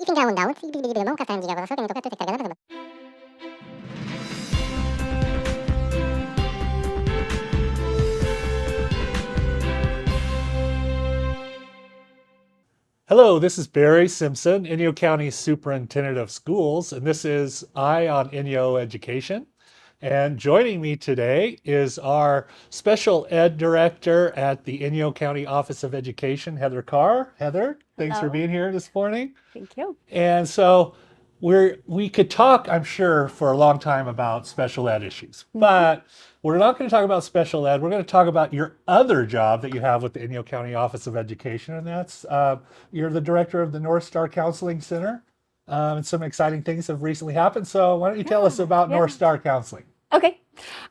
Fingiamo un down, sì, non cazzo gira, cosa so che mi tocca cargando. Hello, this is Barry Simpson, Inyo County Superintendent of Schools, and this is Eye on Inyo Education. And joining me today is our Special Ed Director at the Inyo County Office of Education, Heather Carr. Heather, thanks for Hello. being here this morning. Thank you. And so we could talk, I'm sure, for a long time about special ed issues, Mhm. but we're not going to talk about special ed. We're going to talk about your other job that you have with the Inyo County Office of Education, and that's you're the director of the North Star Counseling Center. And some exciting things have recently happened. So why don't you tell us Yeah, about North yeah. Star Counseling? Okay.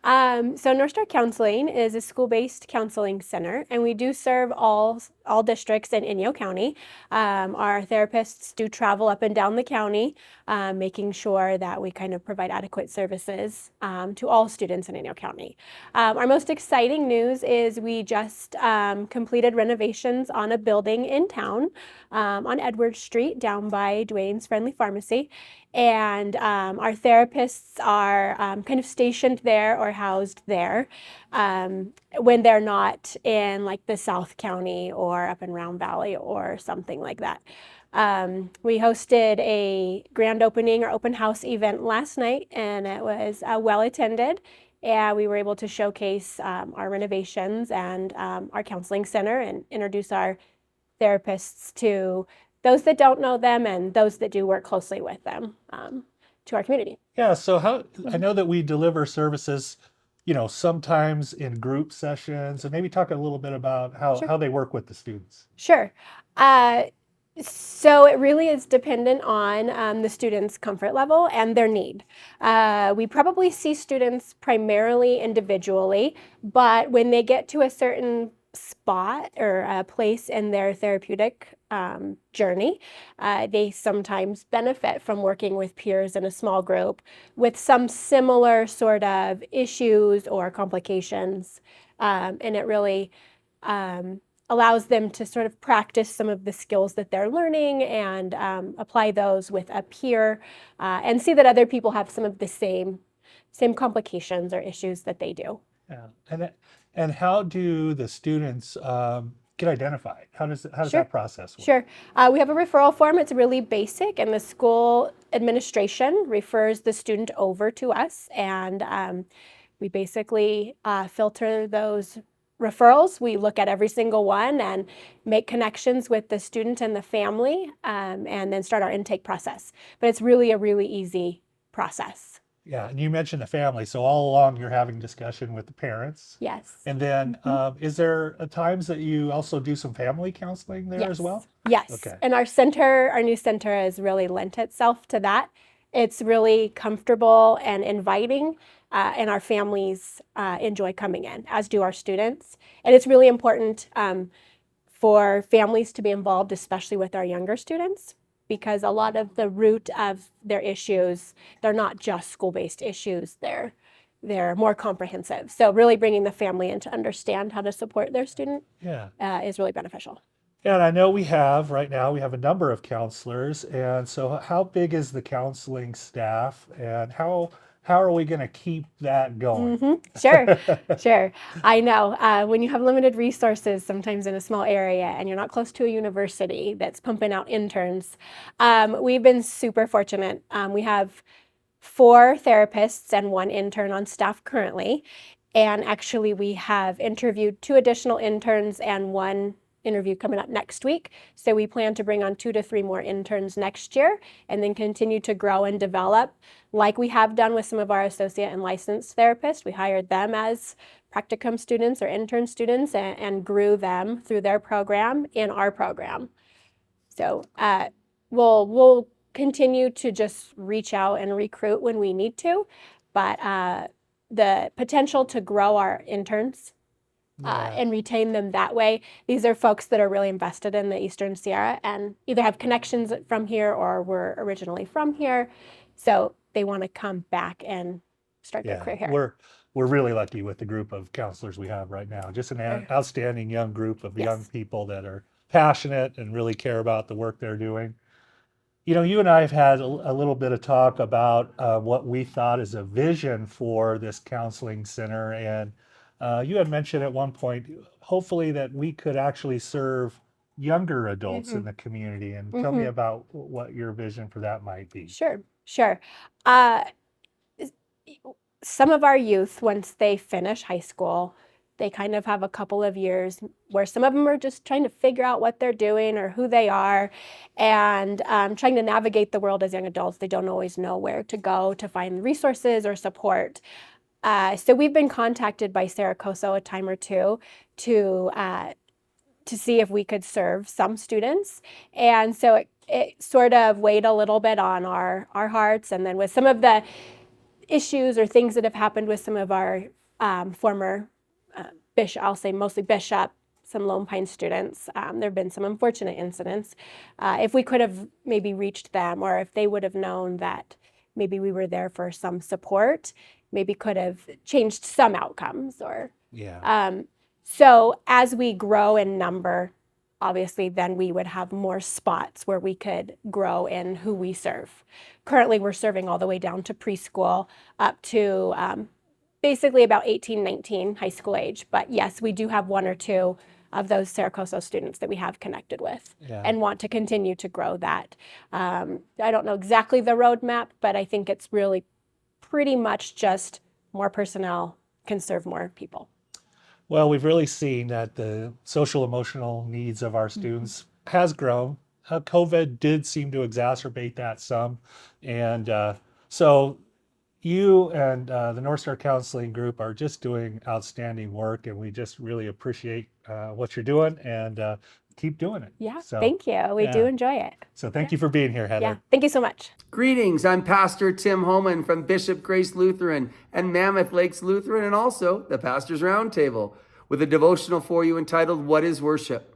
So North Star Counseling is a school-based counseling center, and we do serve all districts in Inyo County. Our therapists do travel up and down the county, making sure that we kind of provide adequate services to all students in Inyo County. Our most exciting news is we just completed renovations on a building in town on Edward Street, down by Dwayne's Friendly Pharmacy. And our therapists are kind of stationed there or housed there when they're not in like the South County or up in Round Valley or something like that. We hosted a grand opening or open house event last night, and it was well attended. And we were able to showcase our renovations and our counseling center and introduce our therapists to those that don't know them and those that do work closely with them to our community. Yeah, so how I Mhm. know that we deliver services, sometimes in group sessions, and maybe talk a little bit about how, Sure. how they work with the students. Sure. Uh, so it really is dependent on the student's comfort level and their need. We probably see students primarily individually, but when they get to a certain spot or a place in their therapeutic journey, they sometimes benefit from working with peers in a small group with some similar sort of issues or complications. And it really allows them to sort of practice some of the skills that they're learning and apply those with a peer and see that other people have some of the same complications or issues that they do. Yeah, and how do the students get identified? How does Sure. that process work? Sure. We have a referral form. It's really basic, and the school administration refers the student over to us, and we basically filter those referrals. We look at every single one and make connections with the student and the family, and then start our intake process. But it's really a really easy process. Yeah, and you mentioned the family, so all along you're having discussion with the parents, Yes. and then Mhm. is there times that you also do some family counseling there as Yes. well? Yes. Okay. And our center, our new center has really lent itself to that. It's really comfortable and inviting, and our families enjoy coming in, as do our students. And it's really important for families to be involved, especially with our younger students, because a lot of the root of their issues, they're not just school-based issues, they're more comprehensive. So really bringing the family in to understand how to support their student Yeah. is really beneficial. And I know right now we have a number of counselors, and so how big is the counseling staff, and how are we going to keep that going? Sure, sure. I know. When you have limited resources, sometimes in a small area, and you're not close to a university that's pumping out interns, we've been super fortunate. We have 4 therapists and 1 intern on staff currently. And actually, we have interviewed 2 additional interns and 1 interview coming up next week. So we plan to bring on 2 to 3 more interns next year and then continue to grow and develop like we have done with some of our associate and licensed therapists. We hired them as practicum students or intern students and grew them through their program in our program. So we'll continue to just reach out and recruit when we need to, but the potential to grow our interns Yeah. and retain them that way. These are folks that are really invested in the Eastern Sierra and either have connections from here or were originally from here, so they want to come back and start their Yeah, career here. we're really lucky with the group of counselors we have right now. Just an Sure. outstanding young group of young Yes. people that are passionate and really care about the work they're doing. You and I have had a little bit of talk about what we thought is a vision for this counseling center. And you had mentioned at one point, hopefully, that we could actually serve younger adults in Mm-hmm. the community. And tell me Mm-hmm. about what your vision for that might be. Sure, sure. Uh, is- some of our youth, once they finish high school, they kind of have a couple of years where some of them are just trying to figure out what they're doing or who they are, and trying to navigate the world as young adults. They don't always know where to go to find resources or support. So we've been contacted by Sarah Coso a time or two to see if we could serve some students. And so it sort of weighed a little bit on our hearts. And then with some of the issues or things that have happened with some of our former bishop, I'll say mostly bishop, some Lone Pine students, there have been some unfortunate incidents. If we could have maybe reached them, or if they would have known that maybe we were there for some support, maybe could have changed some outcomes. Or Yeah. so as we grow in number, obviously then we would have more spots where we could grow in who we serve. Currently we're serving all the way down to preschool up to basically about 18, 19 high school age. But yes, we do have one or two of those Saracoso students that we have connected with Yeah. and want to continue to grow that. I don't know exactly the roadmap, but I think it's really pretty much just more personnel can serve more people. Well, we've really seen that the social emotional needs of our students has grown. COVID did seem to exacerbate that some. And so you and the North Star Counseling Group are just doing outstanding work, and we just really appreciate what you're doing, and keep doing it. Yeah, So, thank you. We do yeah. enjoy it. So thank you for being here, Heather. Yeah, thank you so much. Greetings, I'm Pastor Tim Homan from Bishop Grace Lutheran and Mammoth Lakes Lutheran, and also the Pastor's Roundtable, with a devotional for you entitled, What is Worship?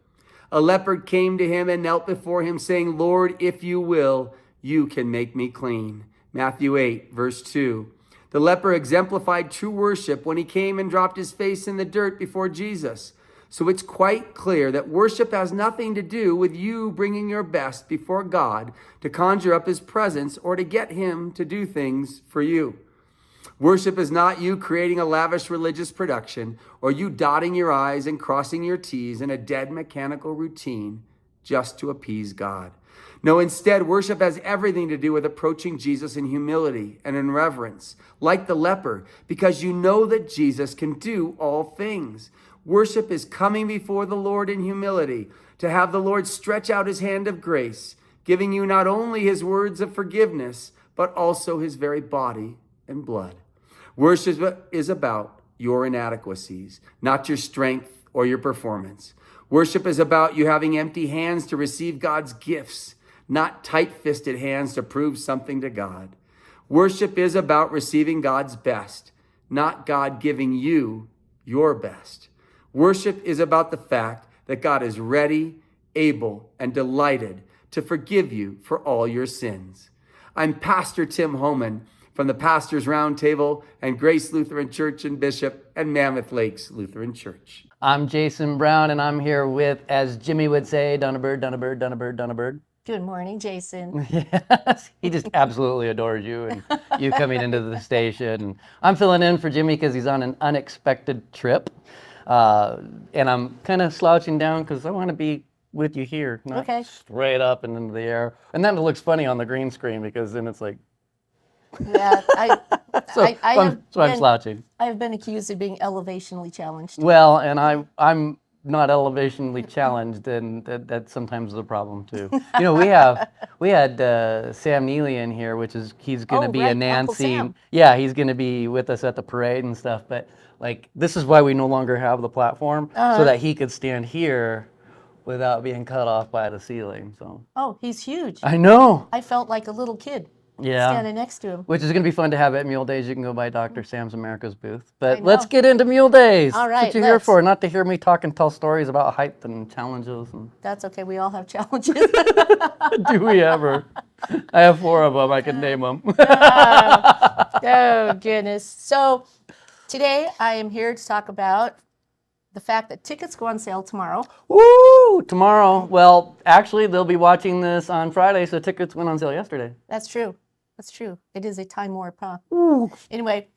A leopard came to him and knelt before him, saying, Lord, if you will, you can make me clean. Matthew 8, verse 2. The leper exemplified true worship when he came and dropped his face in the dirt before Jesus. So it's quite clear that worship has nothing to do with you bringing your best before God to conjure up his presence or to get him to do things for you. Worship is not you creating a lavish religious production or you dotting your I's and crossing your T's in a dead mechanical routine just to appease God. No, instead, worship has everything to do with approaching Jesus in humility and in reverence, like the leper, because you know that Jesus can do all things. Worship is coming before the Lord in humility, to have the Lord stretch out his hand of grace, giving you not only his words of forgiveness, but also his very body and blood. Worship is about your inadequacies, not your strength or your performance. Worship is about you having empty hands to receive God's gifts, not tight-fisted hands to prove something to God. Worship is about receiving God's best, not God giving you your best. Worship is about the fact that God is ready, able, and delighted to forgive you for all your sins. I'm Pastor Tim Homan from the Pastor's Roundtable and Grace Lutheran Church and Bishop and Mammoth Lakes Lutheran Church. I'm Jason Brown, and I'm here with, as Jimmy would say, Donna Bird, Donna Bird, Donna Bird, Donna Bird. Good morning, Jason. Yes, he just absolutely adores you and you coming into the station. I'm filling in for Jimmy because he's on an unexpected trip. And I'm kind of slouching down because I want to be with you here, not Okay. straight up and into the air. And then it looks funny on the green screen because then it's like, Yeah, I'm slouching. I have been accused of being elevationally challenged. Well, and I'm not elevationally challenged, and that sometimes is a problem too. You know, we had Sam Neely in here, which is he's going to be right, a Uncle Nancy. Sam. Yeah, he's going to be with us at the parade and stuff. But like, this is why we no longer have the platform, so that he could stand here without being cut off by the ceiling. So Oh, he's huge. I know. I felt like a little kid Yeah. standing next to him. Which is going to be fun to have at Mule Days. You can go by Dr. Sam's America's booth. But I let's know. get into Mule Days. All That's right, what you're here let's. for, not to hear me talk and tell stories about height and challenges. And That's okay. We all have challenges. do we ever? I have 4 of them. I can name them. Oh, goodness. So today I am here to talk about the the fact that tickets go on sale tomorrow. Woo! Tomorrow. Well, actually, they'll be watching this on Friday, so tickets went on sale yesterday. That's true. That's true. It is a time warp, huh? Anyway,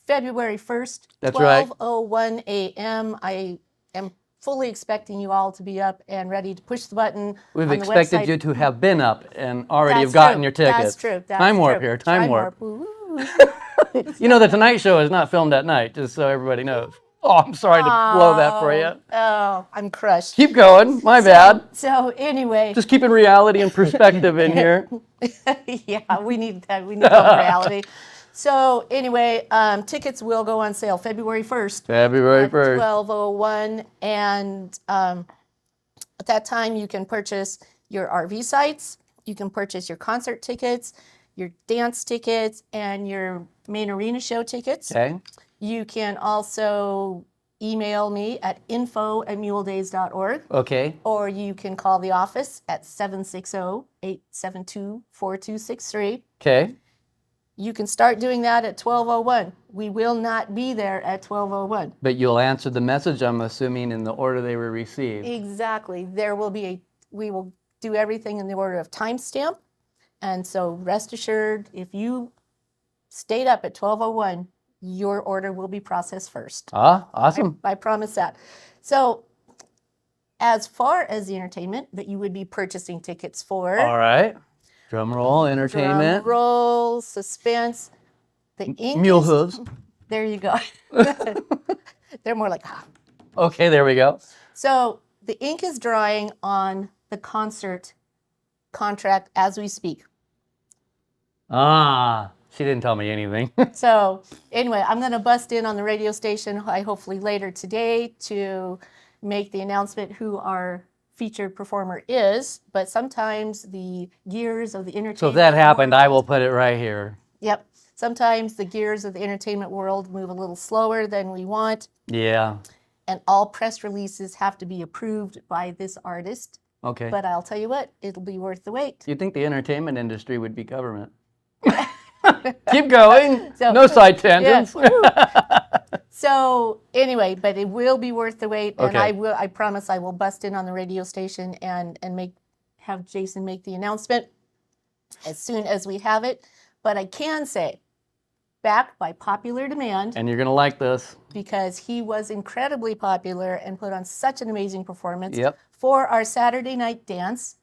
February 1st, That's right. 12:01 a.m. I am fully expecting you all to be up and ready to push the button We've on the expected website. you to have been up and already That's have gotten true. your tickets. That's true. That's Time warp true. here. Time warp. Woo. You know, the Tonight Show is not filmed at night, just so everybody knows. Oh, I'm sorry to blow that for you. Oh, I'm crushed. Keep going. My bad. So anyway, Just keeping reality and perspective in here. yeah, we need that. We need some reality. So anyway, tickets will go on sale February 1st. February at 1st. 12:01, and at that time you can purchase your RV sites, you can purchase your concert tickets, your dance tickets, and your main arena show tickets. Okay. You can also email me at info@muledays.org, Okay. or you can call the office at 760-872-4263. Okay. You can start doing that at 12:01. We will not be there at 12:01. But you'll answer the message, I'm assuming, in the order they were received. Exactly. We will do everything in the order of timestamp. And so rest assured, if you stayed up at 12:01, your order will be processed first. Ah, awesome. I promise that. So as far as the entertainment that you would be purchasing tickets for, All right. Drum roll, entertainment. drum roll, suspense, the ink Mule is- hooves. There you go. They're more like, ah. Okay, there we go. So the ink is drying on the concert contract as we speak. Ah, she didn't tell me anything. So anyway, I'm going to bust in on the radio station, hopefully later today, to make the announcement who our featured performer is. But sometimes the gears of the entertainment So if that happened, I will world- put it right here. Yep. Sometimes the gears of the entertainment world move a little slower than we want, Yeah. and all press releases have to be approved by this artist. Okay. But I'll tell you what, it'll be worth the wait. You'd think the entertainment industry would be government. Keep going. So- No side tangents. So anyway, but it will be worth the wait, and Okay. I promise I will bust in on the radio station and have Jason make the announcement as soon as we have it. But I can say, back by popular demand, And you're going to like this. because he was incredibly popular and put on such an amazing performance. Yep. For our Saturday night dance,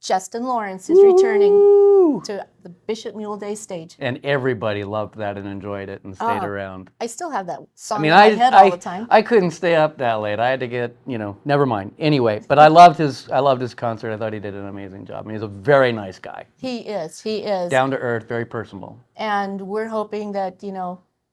Justin Lawrence is returning Woo! to the Bishop Mule Day stage. And everybody loved that and enjoyed it and stayed Oh, around. I still have that song I mean, in my head all the time. I couldn't stay up that late. I had to get, never mind. Anyway, but I loved his concert. I thought he did an amazing job. I mean, he's a very nice guy. He is. Down to earth, very personable. And we're hoping that,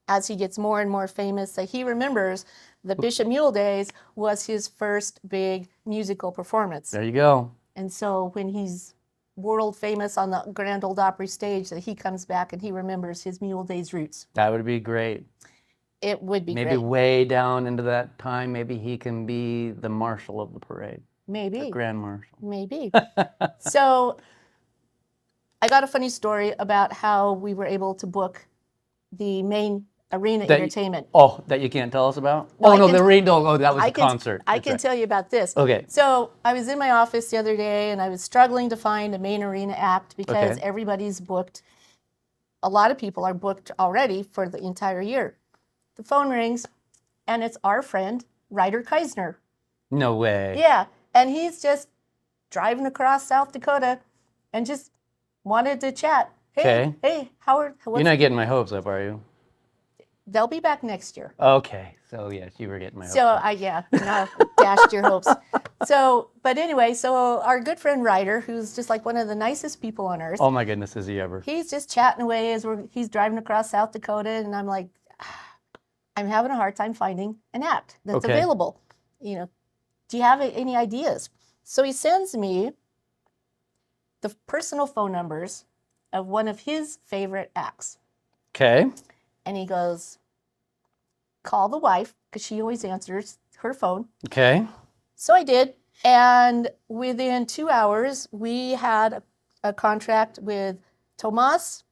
as he gets more and more famous, that he remembers the Bishop Mule Days was his first big musical performance. There you go. And so when he's world famous on the Grand Ole Opry stage, that he comes back and he remembers his Mule Days roots. That would be great. It would be Maybe great. way down into that time, maybe he can be the marshal of the parade, Maybe. the grand marshal. Maybe. So I got a funny story about how we were able to book the main arena That- entertainment. Oh, that you can't tell us about? No, Oh, I no, can- the rain dog. Oh, that was I the can, concert. I That's can right. tell you about this. Okay. So I was in my office the other day and I was struggling to find a main arena act because Okay. everybody's booked. A lot of people are booked already for the entire year. The phone rings and it's our friend, Ryder Keisner. No way. Yeah. And he's just driving across South Dakota and just wanted to chat. Hey, hey, Howard, You're not getting my hopes up, are you? they'll be back next year. Okay. So, yes, you were getting my hopes So up. no, dashed your hopes. So, but anyway, so our good friend Ryder, who's just like one of the nicest people on earth, Oh, my goodness, is he ever? he's just chatting away as he's driving across South Dakota, and I'm like, I'm having a hard time finding an act that's Okay. available. Do you have any ideas? So he sends me the personal phone numbers of one of his favorite acts. Okay. And he goes, call the wife, because she always answers her phone. Okay. So I did. And within 2 hours, we had a contract with Tomas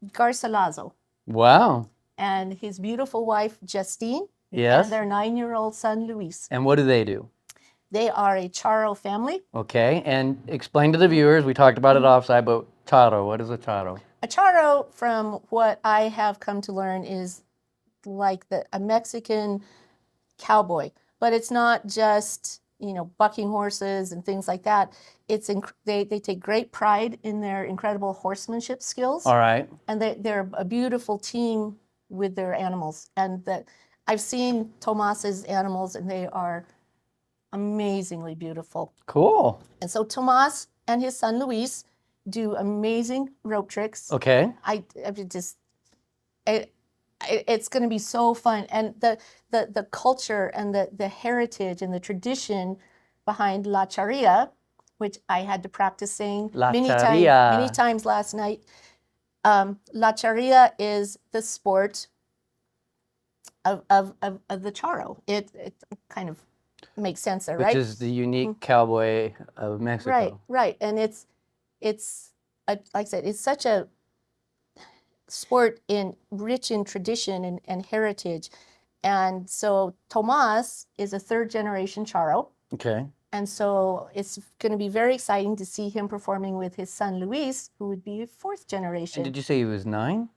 Garcilaso Wow. and his beautiful wife, Justine. Yes. and their 9-year-old son, Luis. And what do they do? They are a Charo family. Okay, and explain to the viewers, we talked about it offside, but Charo, what is a Charo? A Charo, from what I have come to learn, is like a Mexican cowboy, but it's not just, bucking horses and things like that. They take great pride in their incredible horsemanship skills. All right. And they're a beautiful team with their animals. And I've seen Tomas's animals, and they are amazingly beautiful. Cool. And so Tomas and his son Luis do amazing rope tricks. Okay. It's going to be so fun, and the culture and the heritage and the tradition behind La Charia, which I had to practice saying La many Charia. times last night. La Charia is the sport of the charro. It kind of makes sense there, Which right? is the unique cowboy of Mexico. Right, and it's like I said, it's such a sport rich in tradition and heritage. And so Tomas is a 3rd-generation charro. Okay. And so it's going to be very exciting to see him performing with his son Luis, who would be 4th generation. And did you say he was 9?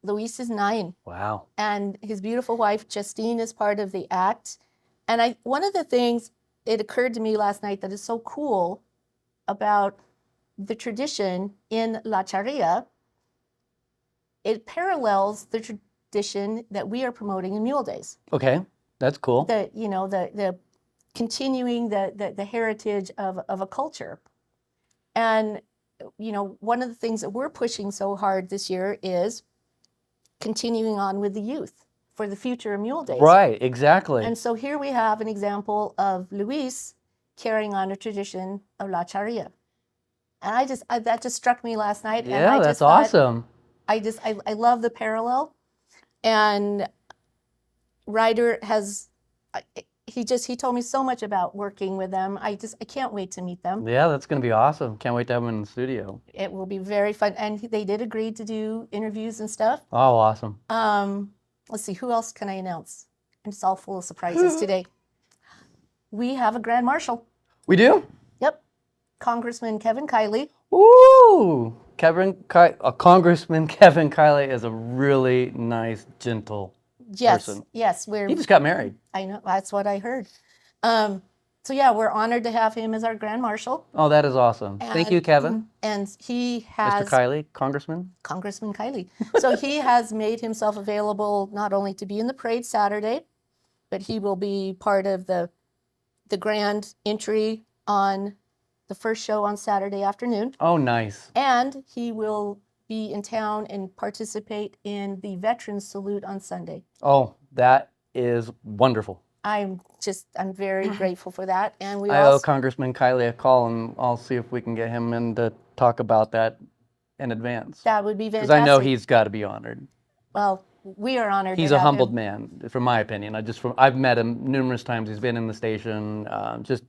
Luis is 9. Wow. And his beautiful wife Justine is part of the act. And one of the things, it occurred to me last night, that is so cool about the tradition in La Charia. It parallels the tradition that we are promoting in Mule Days. Okay, that's cool. The continuing the heritage of a culture. And one of the things that we're pushing so hard this year is continuing on with the youth for the future of Mule Days. Right, exactly. And so here we have an example of Luis carrying on a tradition of La Charia. And that just struck me last night. Yeah, and that's awesome. I love the parallel. And Ryder he told me so much about working with them. I can't wait to meet them. Yeah, that's going to be awesome. Can't wait to have them in the studio. It will be very fun. And they did agree to do interviews and stuff. Oh, awesome. Let's see, who else can I announce? It's all full of surprises today. We have a Grand Marshal. We do? Yep. Congressman Kevin Kiley. Ooh, Congressman Kevin Kiley is a really nice, gentle person. Yes. He just got married. I know, that's what I heard. So yeah, we're honored to have him as our Grand Marshal. Oh, that is awesome. Thank you, Kevin. And he has... Mr. Kiley, Congressman. Congressman Kiley. So he has made himself available not only to be in the parade Saturday, but he will be part of the grand entry on the first show on Saturday afternoon. Oh, nice. And he will be in town and participate in the Veterans Salute on Sunday. Oh, that is wonderful. I'm very grateful for that. And we I owe also... Congressman Kiley a call, and I'll see if we can get him in to talk about that in advance. That would be fantastic. Because I know he's got to be honored. Well, we are honored. He's to a have humbled him. man, from my opinion. I've met him numerous times. He's been in the station. Just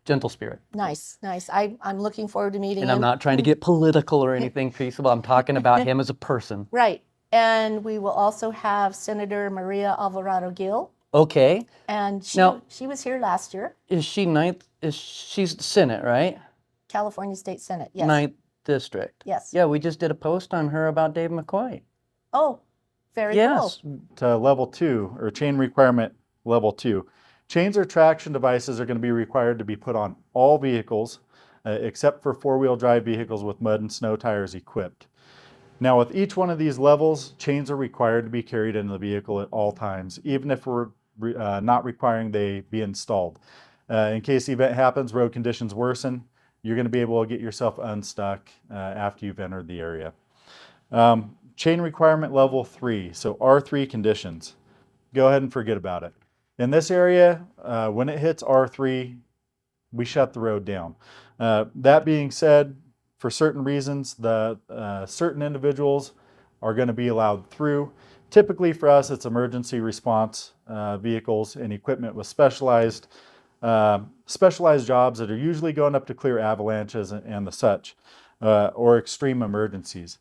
gentle spirit. Nice. I'm looking forward to meeting him. And I'm not trying to get political or anything peaceable. I'm talking about him as a person. Right. And we will also have Senator Maria Alvarado Gil. Okay. And she was here last year. Is she ninth? She's Senate, right? California State Senate, yes. 9th District. Yes. Yeah, we just did a post on her about Dave McCoy. Oh, very Yes. cool. To level 2, or chain requirement level 2. Chains or traction devices are going to be required to be put on all vehicles except for 4-wheel drive vehicles with mud and snow tires equipped. Now, with each one of these levels, chains are required to be carried in the vehicle at all times, even if we're not requiring they be installed. In case the event happens, road conditions worsen, you're going to be able to get yourself unstuck after you've entered the area. Chain requirement level 3, so R3 conditions. Go ahead and forget about it. In this area, when it hits R3, we shut the road down. That being said, for certain reasons, certain individuals are going to be allowed through. Typically for us, it's emergency response vehicles and equipment with specialized jobs that are usually going up to clear avalanches and the such, or extreme emergencies.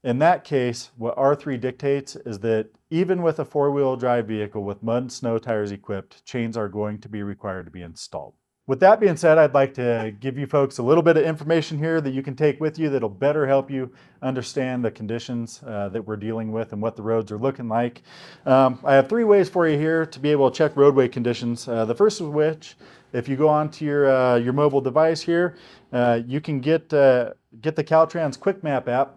In that case, what R3 dictates is that even with a four-wheel drive vehicle with mud and snow tires equipped, chains are going to be required to be installed. With that being said, I'd like to give you folks a little bit of information here that you can take with you that'll better help you understand the conditions that we're dealing with and what the roads are looking like. I have 3 ways for you here to be able to check roadway conditions. The first of which, if you go onto your mobile device here, you can get the Caltrans Quick Map app,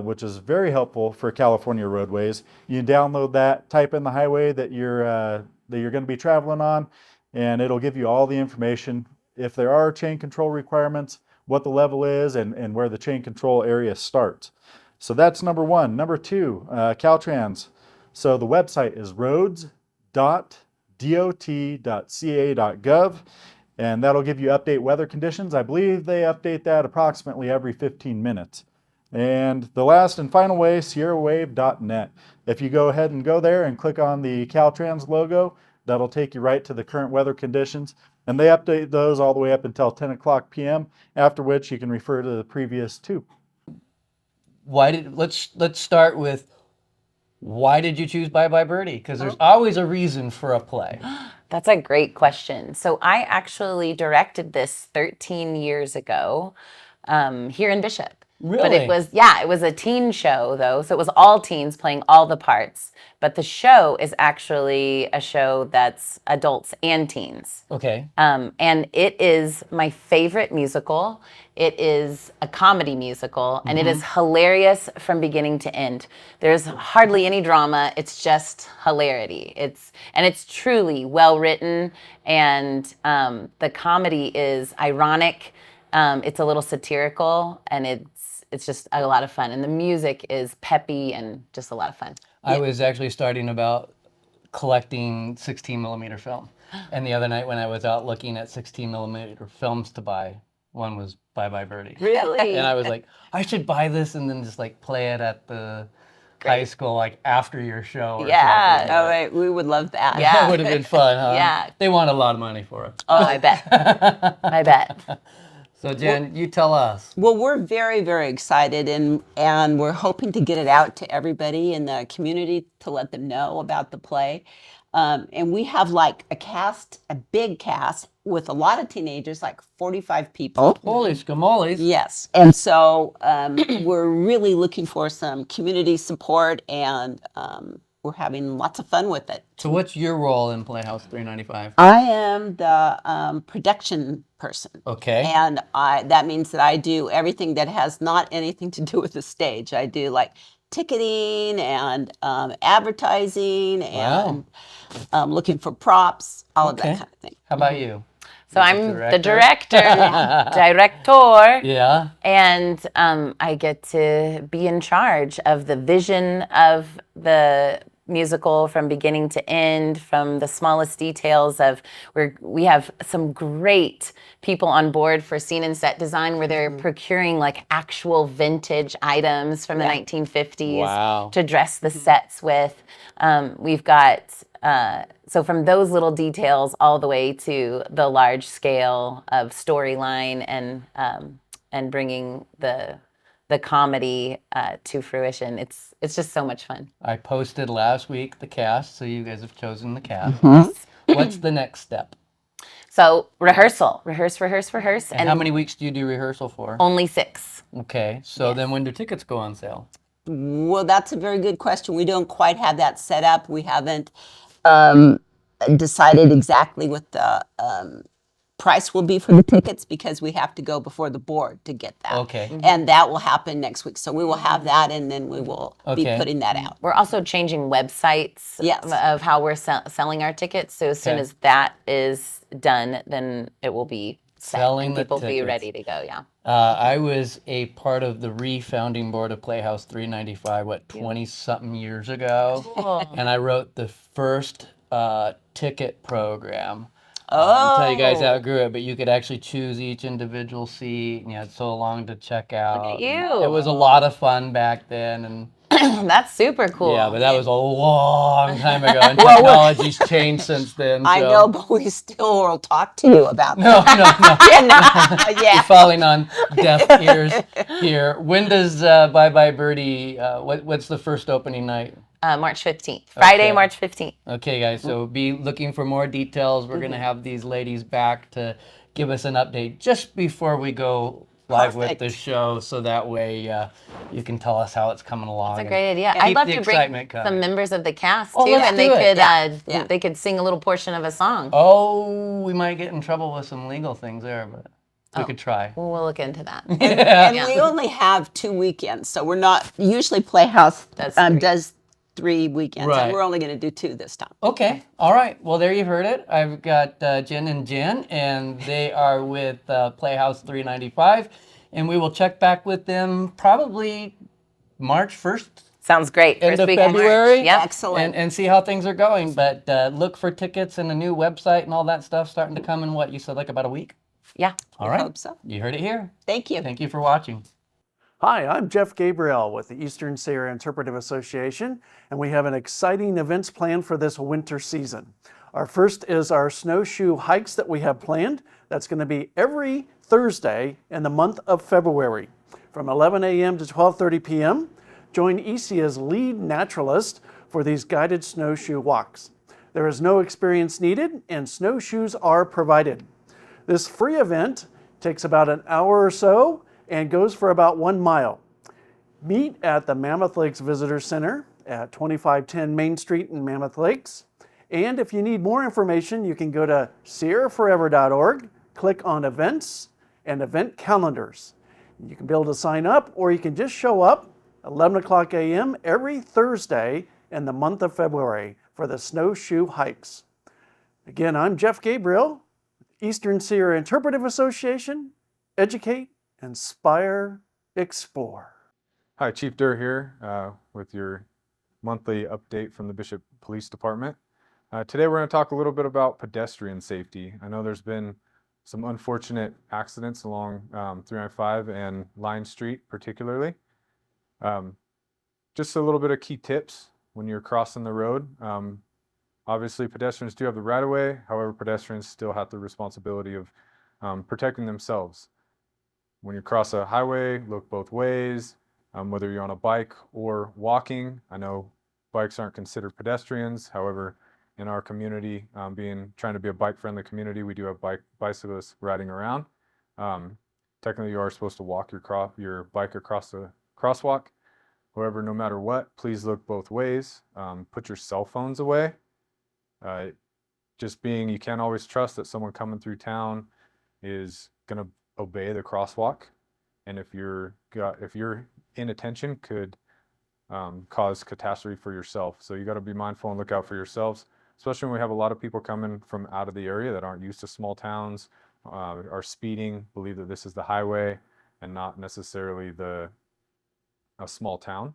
which is very helpful for California roadways. You can download that, type in the highway that you're going to be traveling on, and it'll give you all the information. If there are chain control requirements, what the level is, and where the chain control area starts. So that's number 1. Number 2, Caltrans. So the website is roads.dot.ca.gov, and that'll give you update weather conditions. I believe they update that approximately every 15 minutes. And the last and final way, sierrawave.net. If you go ahead and go there and click on the Caltrans logo, that'll take you right to the current weather conditions. And they update those all the way up until 10 o'clock p.m., after which you can refer to the previous 2. Let's start with, why did you choose Bye Bye Birdie? Because there's always a reason for a play. That's a great question. So I actually directed this 13 years ago here in Bishop. Really? But it was a teen show though. So it was all teens playing all the parts. But the show is actually a show that's adults and teens. Okay. And it is my favorite musical. It is a comedy musical, and it is hilarious from beginning to end. There's hardly any drama. It's just hilarity. It's truly well written, and the comedy is ironic. It's a little satirical, and it's just a lot of fun. And the music is peppy and just a lot of fun. I was actually starting about collecting 16 millimeter film. And the other night when I was out looking at 16 millimeter films to buy, one was Bye Bye Birdie. Really? And I was like, I should buy this and then just like play it at the high school, like after your show or something. Oh, right. We would love that. Yeah. That would have been fun, huh? Yeah. They want a lot of money for it. Oh, I bet. I bet. So Jen, you tell us. Well, we're very, very excited, and we're hoping to get it out to everybody in the community to let them know about the play. And we have like a big cast with a lot of teenagers, like 45 people. Holy scamoles. Yes. And so we're really looking for some community support, and we're having lots of fun with it. So what's your role in Playhouse 395? I am the production person. Okay. And that means that I do everything that has not anything to do with the stage. I do like ticketing and advertising and looking for props, all of that kind of thing. How about you? So I'm the director. Yeah. And I get to be in charge of the vision of the musical from beginning to end, from the smallest details of we have some great people on board for scene and set design where they're procuring like actual vintage items from the 1950s to dress the sets with. We've got so from those little details all the way to the large scale of storyline and bringing the comedy to fruition. It's just so much fun. I posted last week the cast, so you guys have chosen the cast. What's the next step? So rehearse. And how many weeks do you do rehearsal for? Only 6. Okay, so then when do tickets go on sale? Well, that's a very good question. We don't quite have that set up. We haven't decided exactly what the price will be for the tickets, because we have to go before the board to get that. Okay. And that will happen next week. So we will have that, and then we will be putting that out. We're also changing websites of how we're selling our tickets. So as soon as that is done, then it will be set Selling and the people will be tickets. ready to go, yeah. I was a part of the re-founding board of Playhouse 395, 20-something years ago. Cool. And I wrote the first ticket program. Until you guys outgrew it, but you could actually choose each individual seat, and you had so long to check out. Look at you. It was a lot of fun back then, and That's super cool. Yeah, but that was a long time ago, and technology's changed since then. I so- know, but we still will talk to you about No, that. no. Yeah. You're falling on deaf ears here. When does Bye Bye Birdie, what's the first opening night? March 15th. Friday, Okay. March 15th. Okay, guys, so be looking for more details. We're going to have these ladies back to give us an update just before we go live with the Perfect. show, so that way you can tell us how it's coming along. That's a great idea. Keep I'd love the to bring excitement coming. some members of the cast too, Oh, let's and they do it. could Yeah. they could sing a little portion of a song. Oh, we might get in trouble with some legal things there, but we could try. Well, we'll look into that. And we only have 2 weekends, so we're not, usually Playhouse does 3 weekends, Right. and we're only going to do 2 this time. Okay, all right. Well, there you've heard it. I've got Jen and Jen, and they are with Playhouse 395, and we will check back with them probably March 1st. Sounds great. End First of week in March. February. Yep. Excellent. And see how things are going. But look for tickets and a new website and all that stuff starting to come in what, you said, like about a week? Yeah. All right. hope so. You heard it here. Thank you. Thank you for watching. Hi, I'm Jeff Gabriel with the Eastern Sierra Interpretive Association, and we have an exciting events planned for this winter season. Our first is our snowshoe hikes that we have planned. That's going to be every Thursday in the month of February from 11 a.m. to 12:30 p.m. Join ESIA's lead naturalist for these guided snowshoe walks. There is no experience needed, and snowshoes are provided. This free event takes about an hour or so and goes for about 1 mile. Meet at the Mammoth Lakes Visitor Center at 2510 Main Street in Mammoth Lakes. And if you need more information, you can go to sierraforever.org, click on events and event calendars. You can be able to sign up, or you can just show up 11 o'clock a.m. every Thursday in the month of February for the snowshoe hikes. Again, I'm Jeff Gabriel, Eastern Sierra Interpretive Association. Educate, inspire, explore. Hi, Chief Derr here with your monthly update from the Bishop Police Department. Today we're going to talk a little bit about pedestrian safety. I know there's been some unfortunate accidents along 395 and Line Street particularly. Just a little bit of key tips when you're crossing the road. Obviously pedestrians do have the right of way, however pedestrians still have the responsibility of protecting themselves. When you cross a highway, look both ways, whether you're on a bike or walking. I know bikes aren't considered pedestrians. However, in our community, trying to be a bike-friendly community, we do have bicyclists riding around. Technically, you are supposed to walk your bike across the crosswalk. However, no matter what, please look both ways. Put your cell phones away. You can't always trust that someone coming through town is going to obey the crosswalk, and if your inattention could cause catastrophe for yourself. So you got to be mindful and look out for yourselves, especially when we have a lot of people coming from out of the area that aren't used to small towns, are speeding, believe that this is the highway and not necessarily a small town.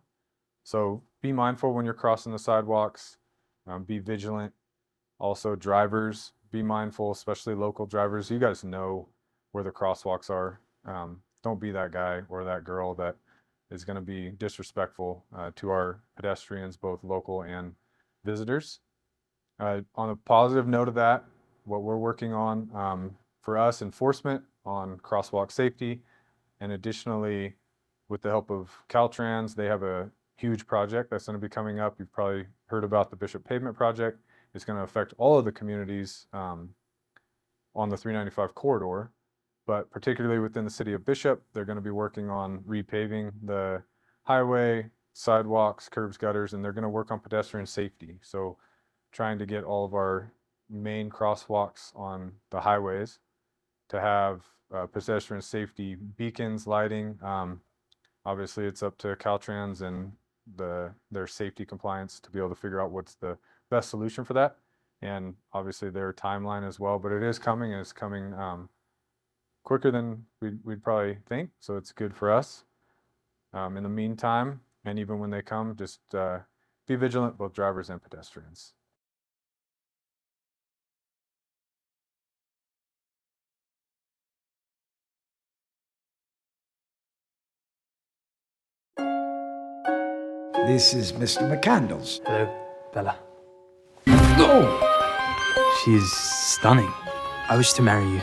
So be mindful when you're crossing the sidewalks, be vigilant. Also, drivers, be mindful, especially local drivers. You guys know where the crosswalks are. Don't be that guy or that girl that is going to be disrespectful to our pedestrians, both local and visitors. On a positive note of that, what we're working on for us, enforcement on crosswalk safety, and additionally, with the help of Caltrans, they have a huge project that's going to be coming up. You've probably heard about the Bishop Pavement Project. It's going to affect all of the communities on the 395 corridor, but particularly within the city of Bishop, they're going to be working on repaving the highway, sidewalks, curbs, gutters, and they're going to work on pedestrian safety. So trying to get all of our main crosswalks on the highways to have pedestrian safety beacons, lighting. Obviously, it's up to Caltrans and their safety compliance to be able to figure out what's the best solution for that, and obviously their timeline as well. But it is coming, and it's coming quicker than we'd probably think, so it's good for us. In the meantime, and even when they come, just be vigilant, both drivers and pedestrians. This is Mr. McCandles. Hello, Bella. Oh! She's stunning. I wish to marry you.